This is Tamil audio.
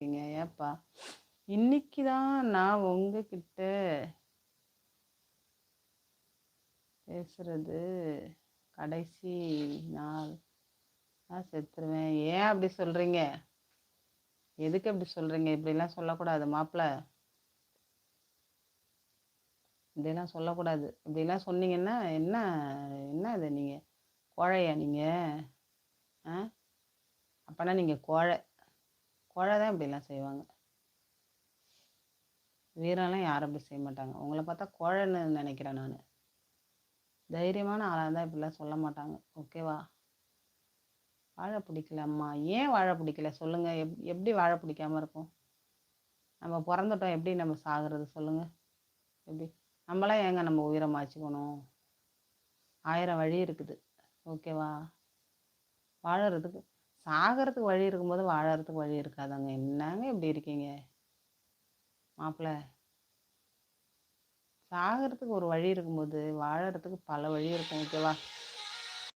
இருக்கீங்க. ஏப்பா? இன்னைக்கு தான் நான் உங்ககிட்ட பேசுறது கடைசி நாள். நான் செத்துருவேன். ஏன் அப்படி சொல்றீங்க? எதுக்கு அப்படி சொல்றீங்க? இப்படிலாம் சொல்லக்கூடாது மாப்ள. இப்படிலாம் சொல்லக்கூடாது. இப்படிலாம் சொன்னீங்கன்னா என்ன என்ன இது நீங்க? கோழையா நீங்க? ஆ? அப்பனா நீங்க கோழை. கோழை தான் இப்படிலாம் செய்வாங்க. வீரம்லாம் யாரும் அப்படி செய்ய மாட்டாங்க. உங்கள பார்த்தா கோழைன்னு நினைக்கிறேன் நானு. தைரியமான ஆளா இருந்தா இப்படிலாம் சொல்ல மாட்டாங்க. ஓகேவா? வாழை பிடிக்கல அம்மா. ஏன் வாழை பிடிக்கல சொல்லுங்க? எப்படி வாழை பிடிக்காம இருக்கும்? நம்ம பொறந்துட்டோம் எப்படி நம்ம சாகுறது சொல்லுங்க? எப்படி? நம்மளாம் ஏங்க நம்ம உயிரை மாய்ச்சிக்கணும்? 1000 வழி இருக்குது. ஓகேவா? வாழறதுக்கு சாகறதுக்கு வழி இருக்கும்போது வாழறதுக்கு வழி இருக்காதாங்க. என்னங்க இப்படி இருக்கீங்க? மாப்பிள, சாகறதுக்கு ஒரு வழி இருக்கும்போது வாழறதுக்கு பல வழி இருக்கும். ஓகேவா?